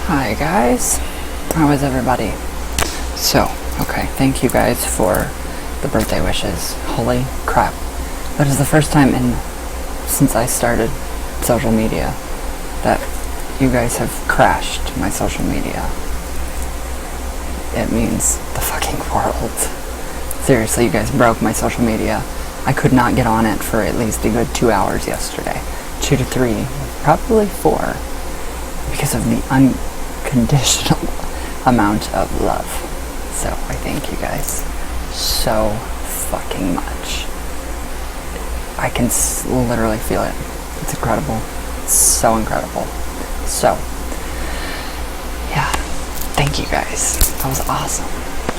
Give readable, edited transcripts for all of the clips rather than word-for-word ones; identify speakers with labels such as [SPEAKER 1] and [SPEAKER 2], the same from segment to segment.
[SPEAKER 1] Hi guys, how is everybody? So, okay, thank you guys for the birthday wishes. Holy crap. That is the first time since I started social media that you guys have crashed my social media. It means the fucking world. Seriously, you guys broke my social media. I could not get on it for at least a good 2 hours yesterday. 2 to 3, probably 4, because of the unconditional amount of love. So I thank you guys so fucking much. I can literally feel it. It's incredible. It's so incredible. So, yeah, thank you guys. That was awesome.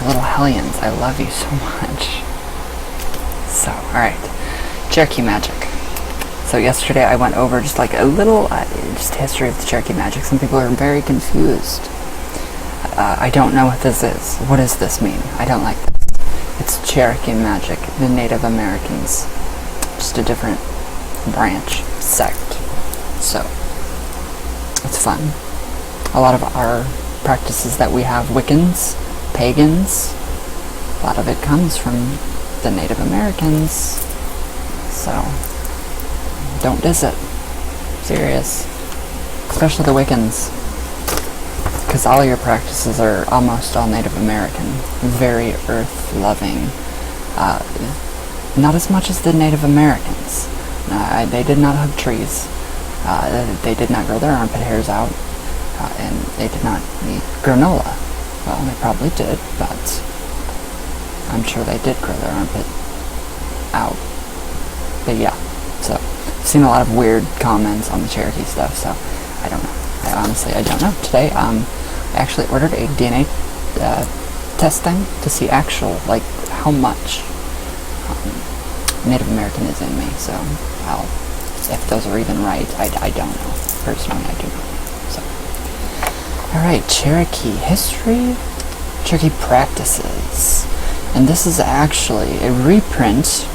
[SPEAKER 1] My little hellions, I love you so much. So, alright, Cherokee magic. So yesterday I went over just like a little just history of the Cherokee magic. Some people are very confused. I don't know what this is. What does this mean? I don't like this. It's Cherokee magic, the Native Americans. Just a different branch, sect. So, it's fun. A lot of our practices that we have, Wiccans, pagans, a lot of it comes from the Native Americans. So, don't diss it. Serious. Especially the Wiccans. Because all your practices are almost all Native American. Very earth-loving. Not as much as the Native Americans. They did not hug trees. They did not grow their armpit hairs out. And they did not eat granola. Well, they probably did, but I'm sure they did grow their armpit out. But yeah, so I've seen a lot of weird comments on the Cherokee stuff, so I don't know. I don't know. Today, I actually ordered a DNA test thing to see like how much Native American is in me. So, if those are even right, I don't know. Personally, I do not. So, alright, Cherokee history, Cherokee practices. And this is actually a reprint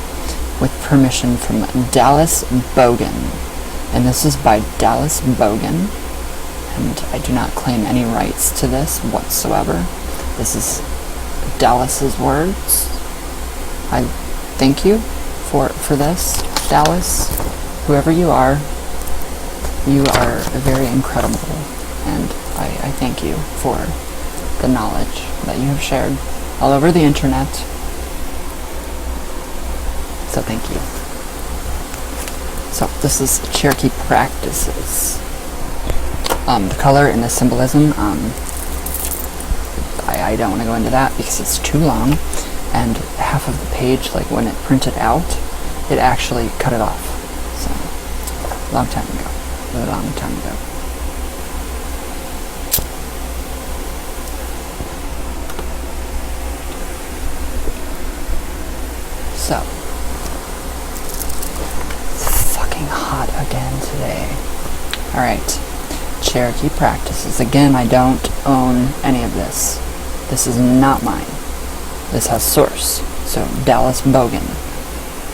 [SPEAKER 1] with permission from Dallas Bogan. And this is by Dallas Bogan. And I do not claim any rights to this whatsoever. This is Dallas's words. I thank you for this, Dallas. Whoever you are very incredible. And I thank you for the knowledge that you have shared all over the internet. So thank you. So this is Cherokee practices. The color and the symbolism, I don't want to go into that because it's too long, and half of the page, like when it printed out, it actually cut it off. So, a long time ago. So, it's fucking hot again today. Alright, Cherokee practices. Again, I don't own any of this. This is not mine. This has source. So, Dallas Bogan.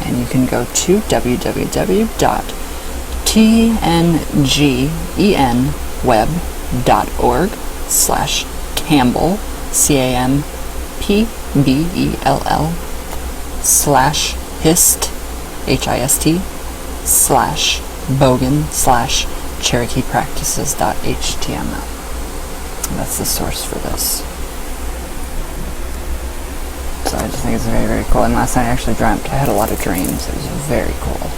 [SPEAKER 1] And you can go to www.tngenweb.org/Campbell, CAMPBELL/hist, HIST/Bogan/CherokeePractices.html. That's the source for this. So I just think it's very, very cool. And last night I actually dreamt. I had a lot of dreams. It was very cool.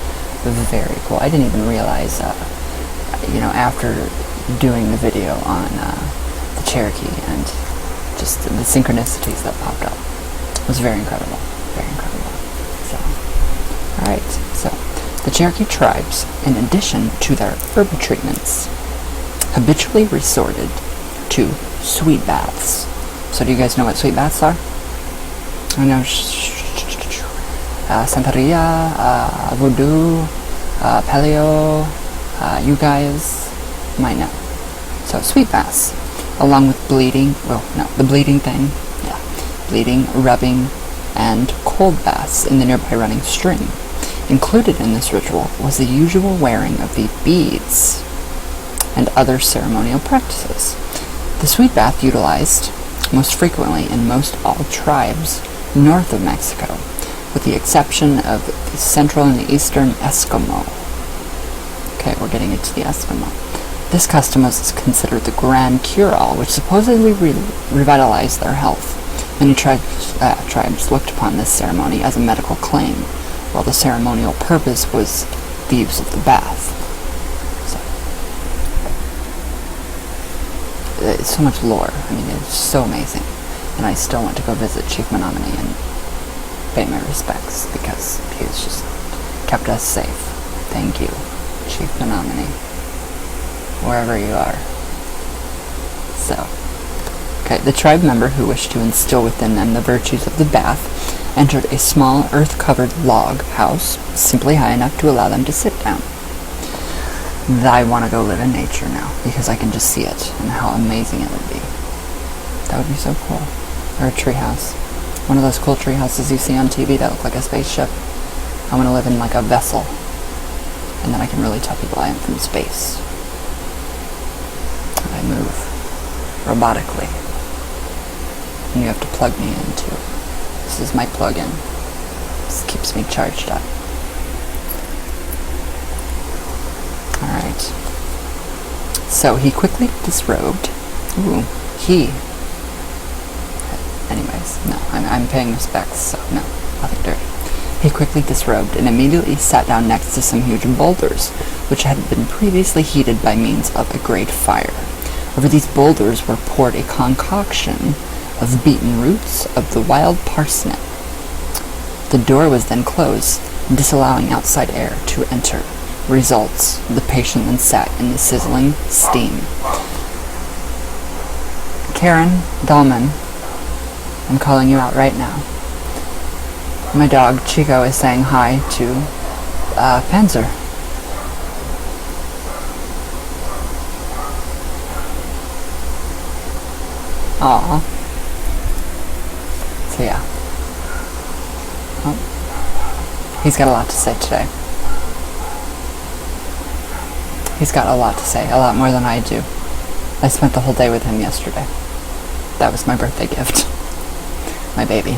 [SPEAKER 1] Very cool. I didn't even realize, after doing the video on the Cherokee and just the synchronicities that popped up. It was very incredible. Very incredible. So, alright. So, the Cherokee tribes, in addition to their herb treatments, habitually resorted to sweet baths. So do you guys know what sweet baths are? I know Santeria, Voodoo, Paleo, you guys might know. So sweet baths, along with bleeding, the bleeding thing, bleeding, rubbing, and cold baths in the nearby running stream. Included in this ritual was the usual wearing of the beads and other ceremonial practices. The sweet bath utilized most frequently in most all tribes north of Mexico, with the exception of the central and the eastern Eskimo. Okay, we're getting into the Eskimo. This custom was considered the grand cure-all, which supposedly revitalized their health. Many tribes looked upon this ceremony as a medical claim, while the ceremonial purpose was the use of the bath. So, it's so much lore. I mean, it's so amazing. And I still want to go visit Chief Menominee and pay my respects, because he's just kept us safe. Thank you, Chief Menominee, wherever you are. So, okay, the tribe member who wished to instill within them the virtues of the bath entered a small earth-covered log house, simply high enough to allow them to sit down. I want to go live in nature now, because I can just see it, and how amazing it would be. That would be so cool. Or a tree house. One of those cool tree houses you see on TV that look like a spaceship. I want to live in like a vessel, and then I can really tell people I am from space. And I move robotically. And you have to plug me in too. This is my plug-in. This keeps me charged up. Alright. So he quickly disrobed. Ooh, he. Anyways, no, I'm paying respects, so no, nothing dirty. He quickly disrobed and immediately sat down next to some huge boulders, which had been previously heated by means of a great fire. Over these boulders were poured a concoction of beaten roots of the wild parsnip. The door was then closed, disallowing outside air to enter. Results: the patient then sat in the sizzling steam. Karen Dahlman, I'm calling you out right now. My dog Chico is saying hi to Panzer. Aww. So yeah. Oh. He's got a lot to say today. He's got a lot to say, a lot more than I do. I spent the whole day with him yesterday. That was my birthday gift. My baby.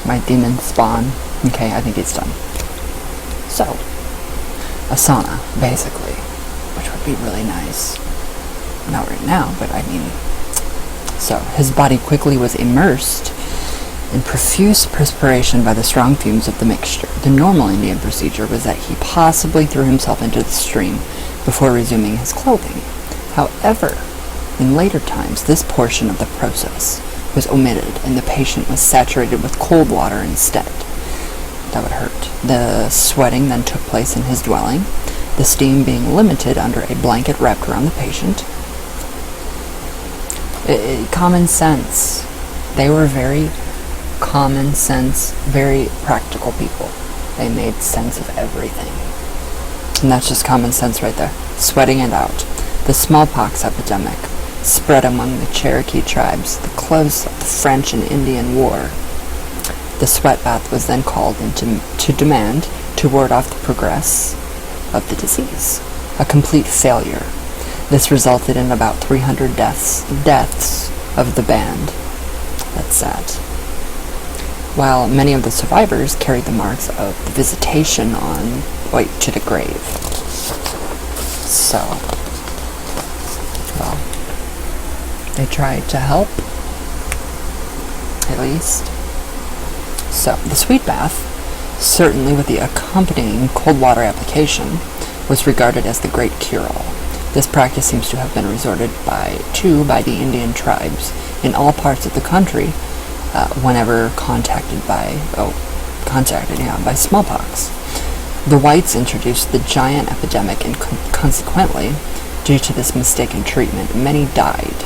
[SPEAKER 1] My demon spawn. Okay, I think it's done. So, a sauna, basically, which would be really nice. Not right now, but I mean... So, his body quickly was immersed in profuse perspiration by the strong fumes of the mixture. The normal Indian procedure was that he possibly threw himself into the stream before resuming his clothing. However, in later times, this portion of the process was omitted, and the patient was saturated with cold water instead. That would hurt. The sweating then took place in his dwelling, the steam being limited under a blanket wrapped around the patient. Common sense. They were very common sense, very practical people. They made sense of everything. And that's just common sense right there. Sweating it out. The smallpox epidemic spread among the Cherokee tribes, the close of the French and Indian War. The sweat bath was then called to demand to ward off the progress of the disease. A complete failure. This resulted in about 300 deaths of the band. That's sad. While many of the survivors carried the marks of the visitation to the grave. So, well, they tried to help, at least. So, the sweet bath, certainly with the accompanying cold water application, was regarded as the great cure-all. This practice seems to have been resorted by the Indian tribes in all parts of the country whenever contacted by smallpox. The whites introduced the giant epidemic, and consequently, due to this mistaken treatment, many died.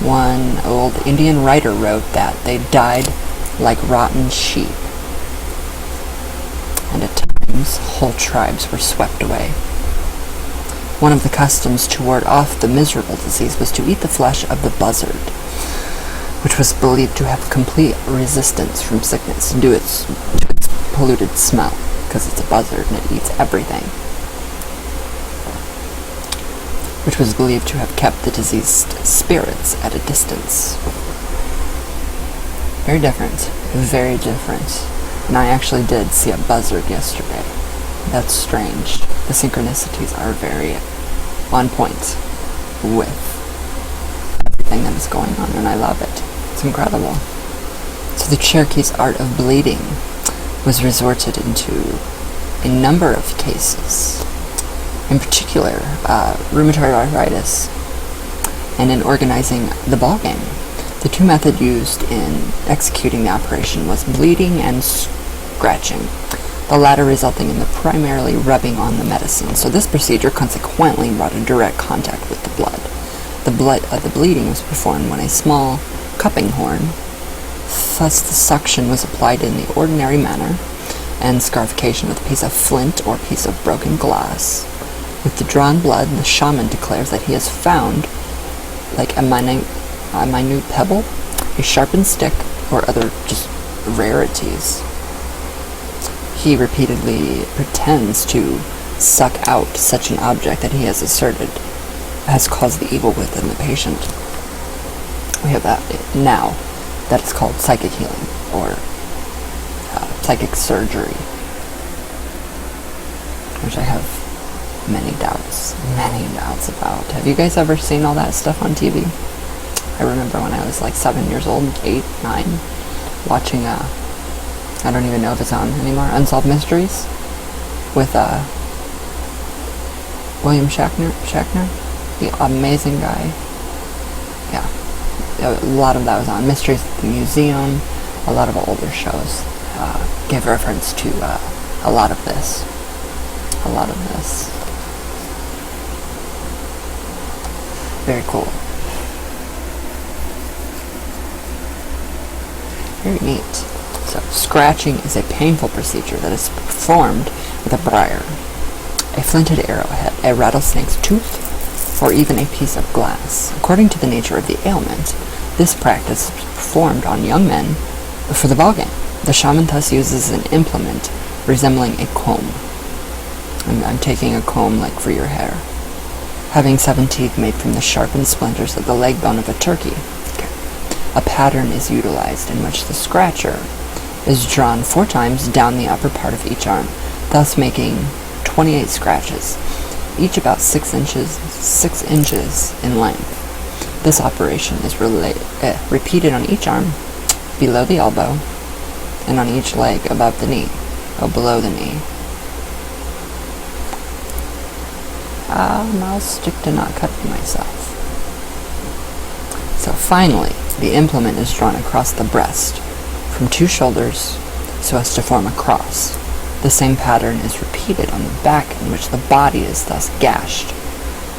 [SPEAKER 1] One old Indian writer wrote that they died like rotten sheep, and at times whole tribes were swept away. One of the customs to ward off the miserable disease was to eat the flesh of the buzzard, which was believed to have complete resistance from sickness due to its polluted smell, because it's a buzzard and it eats everything. which was believed to have kept the diseased spirits at a distance. Very different. Very different. And I actually did see a buzzard yesterday. That's strange. The synchronicities are very on point with everything that is going on, and I love it. It's incredible. So the Cherokee's art of bleeding was resorted into a number of cases. In particular, rheumatoid arthritis, and in organizing the ball game. The two methods used in executing the operation was bleeding and scratching, the latter resulting in the primarily rubbing on the medicine. So this procedure consequently brought in direct contact with the blood. The bleeding was performed when a small cupping horn, thus the suction was applied in the ordinary manner, and scarification with a piece of flint or piece of broken glass. With the drawn blood, the shaman declares that he has found, like a minute pebble, a sharpened stick, or other just rarities. He repeatedly pretends to suck out such an object that he has asserted has caused the evil within the patient. We have that now. That is called psychic healing, or psychic surgery, which I have many doubts about. Have you guys ever seen all that stuff on TV? I remember when I was like 7 years old, 8, 9, watching, I don't even know if it's on anymore, Unsolved Mysteries, with William Shatner, the amazing guy. Yeah, a lot of that was on. Mysteries at the Museum, a lot of older shows give reference to a lot of this. Very cool. Very neat. So, scratching is a painful procedure that is performed with a briar, a flinted arrowhead, a rattlesnake's tooth, or even a piece of glass. According to the nature of the ailment, this practice is performed on young men for the ball game. The shaman thus uses an implement resembling a comb. I'm taking a comb like for your hair. Having 7 teeth made from the sharpened splinters of the leg bone of a turkey. A pattern is utilized in which the scratcher is drawn 4 times down the upper part of each arm, thus making 28 scratches, each about 6 inches in length. This operation is repeated on each arm, below the elbow, and on each leg above the knee, or below the knee. I'll stick to not cutting myself. So finally, the implement is drawn across the breast, from 2 shoulders, so as to form a cross. The same pattern is repeated on the back, in which the body is thus gashed.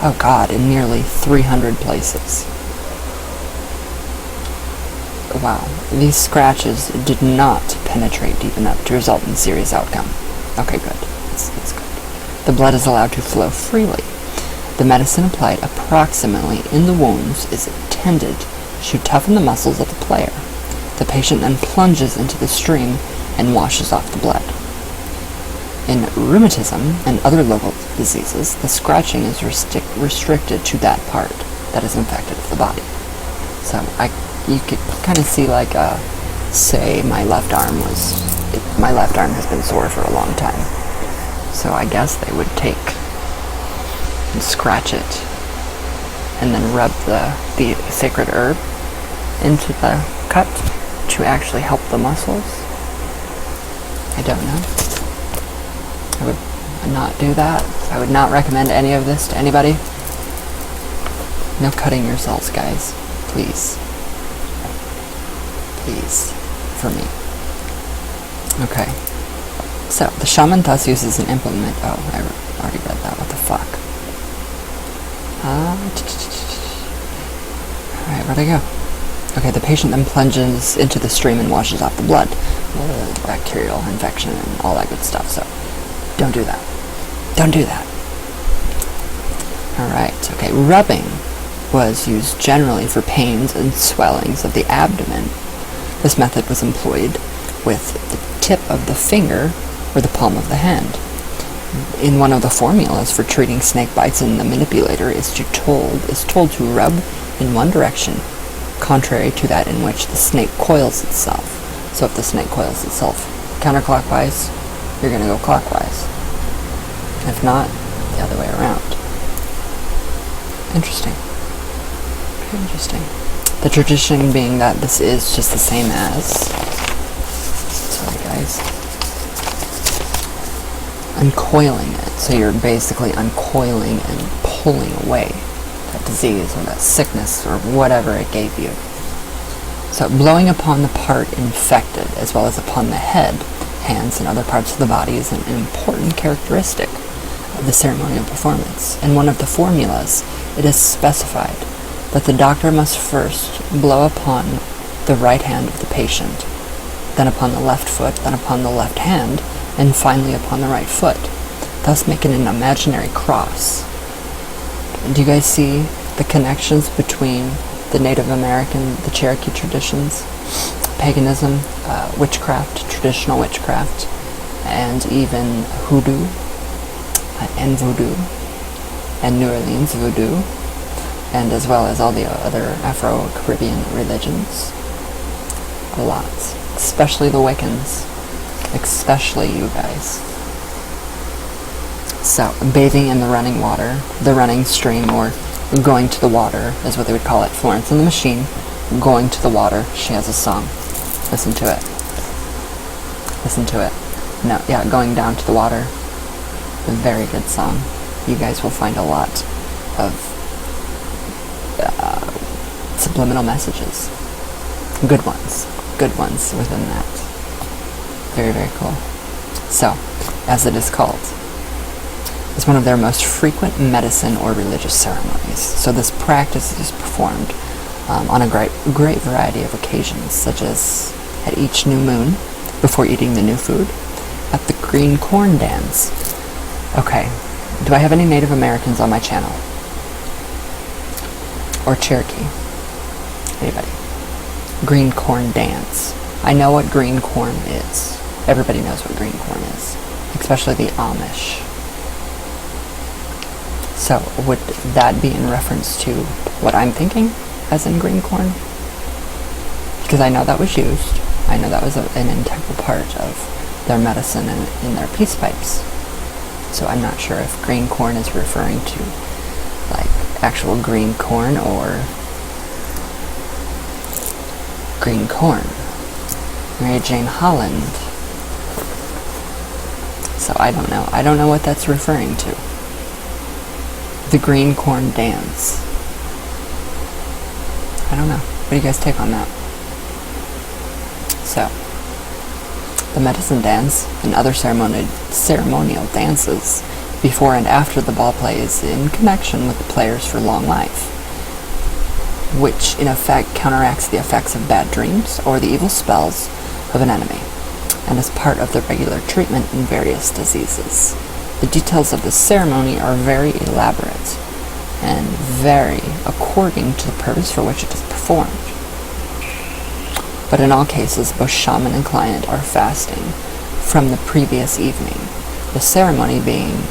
[SPEAKER 1] Oh God, in nearly 300 places. Wow, these scratches did not penetrate deep enough to result in serious outcome. Okay, good. That's good. The blood is allowed to flow freely. The medicine applied approximately in the wounds is intended to toughen the muscles of the player. The patient then plunges into the stream and washes off the blood. In rheumatism and other local diseases, the scratching is restricted to that part that is infected of the body. So you could kind of see, like, say my left arm has been sore for a long time. So I guess they would take and scratch it and then rub the sacred herb into the cut to actually help the muscles. I don't know. I would not do that. I would not recommend any of this to anybody. No cutting yourselves, guys. Please. Please. For me. Okay. So, the shaman thus uses an implement. Oh, I already read that. What the fuck? Alright, where'd I go? Okay, the patient then plunges into the stream and washes off the blood. Bacterial infection and all that good stuff, so don't do that. Don't do that. Alright, okay, rubbing was used generally for pains and swellings of the abdomen. This method was employed with the tip of the finger or the palm of the hand. in one of the formulas for treating snake bites in the manipulator is told to rub in one direction, contrary to that in which the snake coils itself. So if the snake coils itself counterclockwise, you're going to go clockwise. If not, the other way around. Interesting. Very interesting. The tradition being that this is just the same as, sorry guys, uncoiling it. So you're basically uncoiling and pulling away that disease or that sickness or whatever it gave you. So blowing upon the part infected as well as upon the head, hands, and other parts of the body is an important characteristic of the ceremonial performance. In one of the formulas, it is specified that the doctor must first blow upon the right hand of the patient, then upon the left foot, then upon the left hand, and finally upon the right foot, thus making an imaginary cross. Do you guys see the connections between the Native American, the Cherokee traditions, paganism, witchcraft, traditional witchcraft, and even hoodoo and voodoo, and New Orleans voodoo, and as well as all the other Afro-Caribbean religions? A lot. Especially the Wiccans. Especially you guys. So, bathing in the running water, the running stream, or going to the water, is what they would call it. Florence and the Machine, going to the water. She has a song. Listen to it. Listen to it. No, yeah, going down to the water. A very good song. You guys will find a lot of subliminal messages. Good ones within that. Very, very cool. So, as it is called, is one of their most frequent medicine or religious ceremonies. So this practice is performed on a great variety of occasions, such as at each new moon, before eating the new food, at the green corn dance. Okay, do I have any Native Americans on my channel? Or Cherokee? Anybody? Green corn dance. I know what green corn is. Everybody knows what green corn is, especially the Amish. So, would that be in reference to what I'm thinking, as in green corn? Because I know that was used. I know that was an integral part of their medicine and in their peace pipes. So I'm not sure if green corn is referring to, like, actual green corn or green corn. Mary Jane Holland. So I don't know. I don't know what that's referring to. The green corn dance. I don't know. What do you guys take on that? So, the medicine dance and other ceremonial dances before and after the ball play is in connection with the players for long life, which in effect counteracts the effects of bad dreams or the evil spells of an enemy, and is part of the regular treatment in various diseases. The details of this ceremony are very elaborate and vary according to the purpose for which it is performed. But in all cases, both shaman and client are fasting from the previous evening, the ceremony being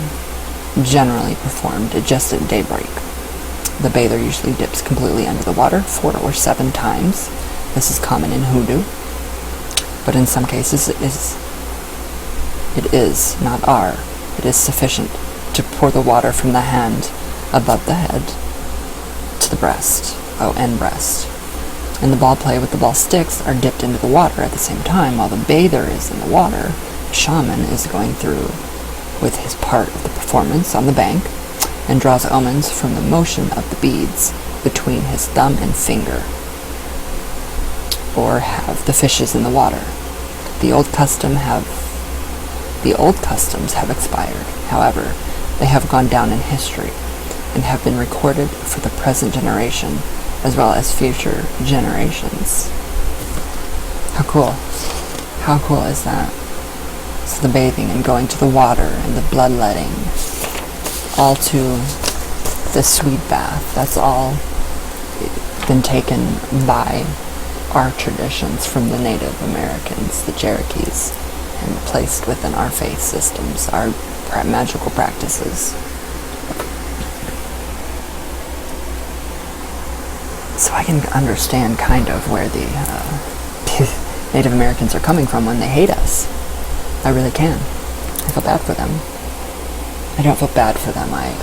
[SPEAKER 1] generally performed just at daybreak. The bather usually dips completely under the water 4 or 7 times. This is common in hoodoo, but in some cases it is sufficient to pour the water from the hand above the head to the breast, and breast. And the ball play with the ball sticks are dipped into the water at the same time. While the bather is in the water, the shaman is going through with his part of the performance on the bank and draws omens from the motion of the beads between his thumb and finger, or have the fishes in the water. The old customs have expired. However, they have gone down in history and have been recorded for the present generation as well as future generations. How cool. How cool is that? So the bathing and going to the water and the bloodletting, all to the sweet bath, that's all been taken by our traditions from the Native Americans, the Cherokees, and placed within our faith systems, our magical practices. So I can understand kind of where the Native Americans are coming from when they hate us. I really can. I feel bad for them. I don't feel bad for them. I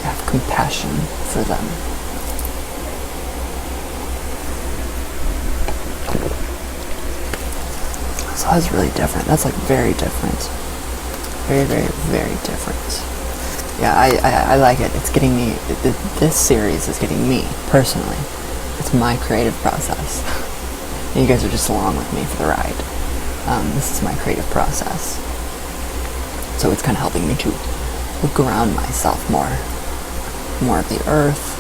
[SPEAKER 1] have compassion for them. So that's really different. That's like very different. Very, very, very different. Yeah, I like it. It's getting me, this series is getting me, personally. It's my creative process. And you guys are just along with me for the ride. This is my creative process. So it's kind of helping me to ground myself more. More of the earth,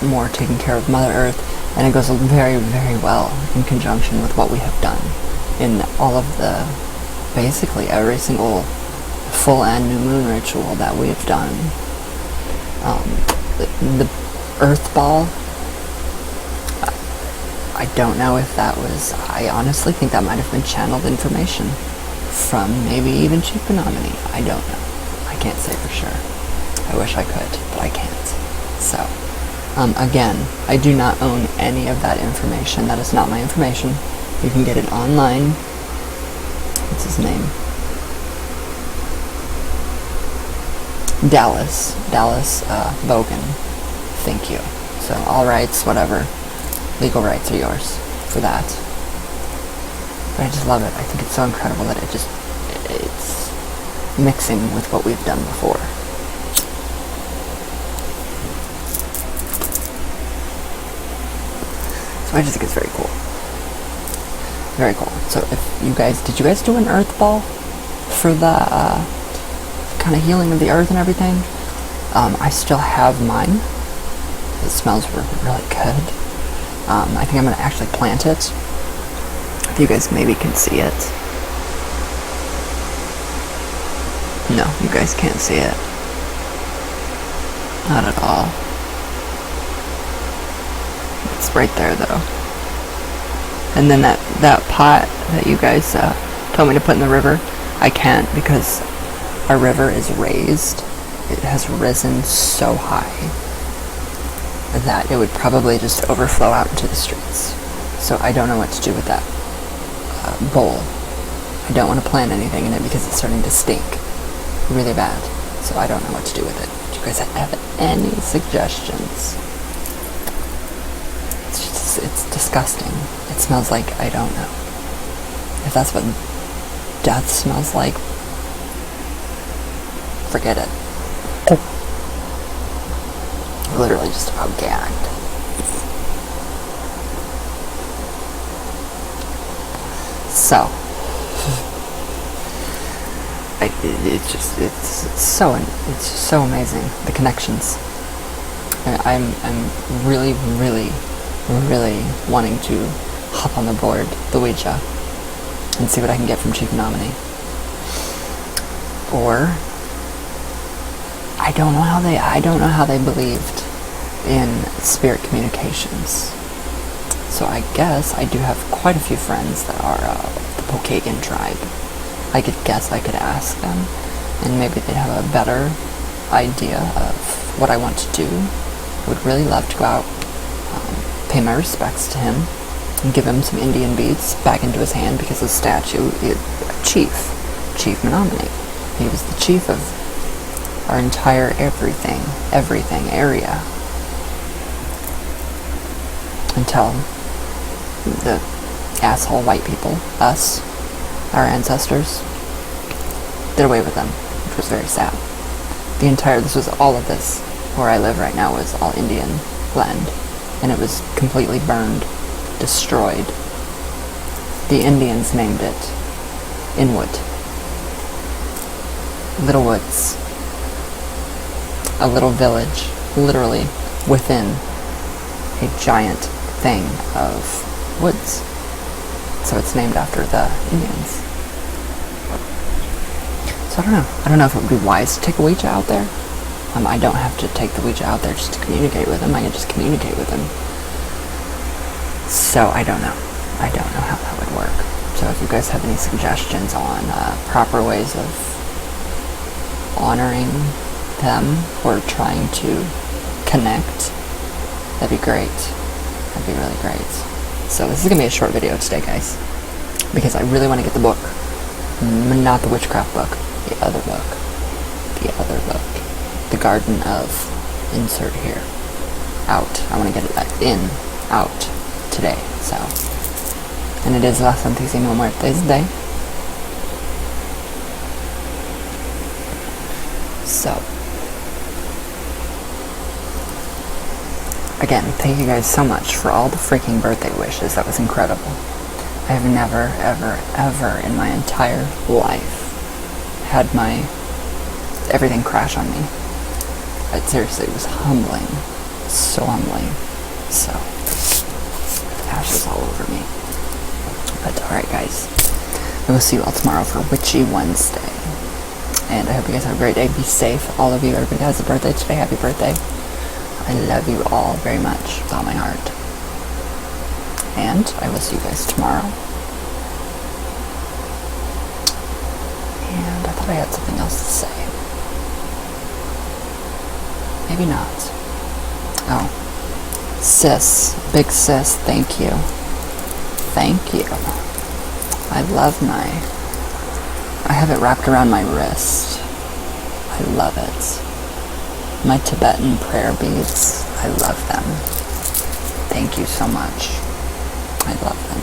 [SPEAKER 1] more taking care of Mother Earth, and it goes very, very well in conjunction with what we have done in all of the, basically every single full and new moon ritual that we have done. The earth ball, I don't know if that was, I honestly think that might have been channeled information from maybe even Chief Menominee. I don't know. I can't say for sure. I wish I could, but I can't. So, again, I do not own any of that information. That is not my information. You can get it online. What's his name? Dallas Bogan. Thank you. So, all rights, whatever. Legal rights are yours for that. But I just love it. I think it's so incredible that it's mixing with what we've done before. So I just think it's very cool. Very cool. So if you guys, did you guys do an earth ball for the kind of healing of the earth and everything? I still have mine. It smells really good. I think I'm going to actually plant it. If you guys maybe can see it. No, you guys can't see it. Not at all. It's right there though. And then that pot that you guys told me to put in the river, I can't because our river is raised. It has risen so high that it would probably just overflow out into the streets. So I don't know what to do with that bowl. I don't want to plant anything in it because it's starting to stink really bad. So I don't know what to do with it. Do you guys have any suggestions? It's disgusting. It smells like, I don't know. If that's what death smells like, forget it. Literally just about gagged. So, it's so amazing, the connections. I'm really, really, really wanting to hop on the board, the Ouija, and see what I can get from Chief Menominee. Or I don't know how they believed in spirit communications. So I guess I do have quite a few friends that are the Pokagon tribe. I could guess I could ask them, and maybe they'd have a better idea of what I want to do. I would really love to go out, pay my respects to him, and give him some Indian beads back into his hand because the statue is Chief Menominee. He was the chief of our entire everything area. Until the asshole white people, us, our ancestors, did away with them, which was very sad. All of this, where I live right now, was all Indian land, and it was completely burned, destroyed. The Indians named it Inwood. Little woods. A little village, literally, within a giant thing of woods. So it's named after the Indians. So I don't know if it would be wise to take a Ouija out there. I don't have to take the Ouija out there just to communicate with him. I can just communicate with him. So I don't know. I don't know how that would work. So if you guys have any suggestions on proper ways of honoring them or trying to connect, that'd be great. That'd be really great. So this is going to be a short video today, guys, because I really want to get the book. Not the witchcraft book. The other book. The other book. The Garden of insert here. Out. I want to get it out today. So. And it is La Santísima Muerte's Day. So. Again, thank you guys so much for all the freaking birthday wishes. That was incredible. I have never, ever, ever in my entire life had everything crash on me. It seriously was humbling. So humbling. So, ashes all over me. But alright guys, I will see you all tomorrow for Witchy Wednesday. And I hope you guys have a great day. Be safe. All of you, everybody has a birthday today. Happy birthday. I love you all very much with all my heart. And I will see you guys tomorrow. And I thought I had something else to say. Maybe not. Oh. Sis. Big sis, thank you. Thank you. I have it wrapped around my wrist. I love it. My Tibetan prayer beads, I love them. Thank you so much. I love them.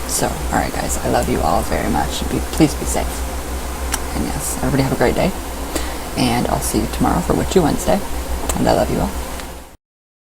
[SPEAKER 1] So, alright guys, I love you all very much. Please be safe. And yes, everybody have a great day. And I'll see you tomorrow for Witchy Wednesday. And I love you all.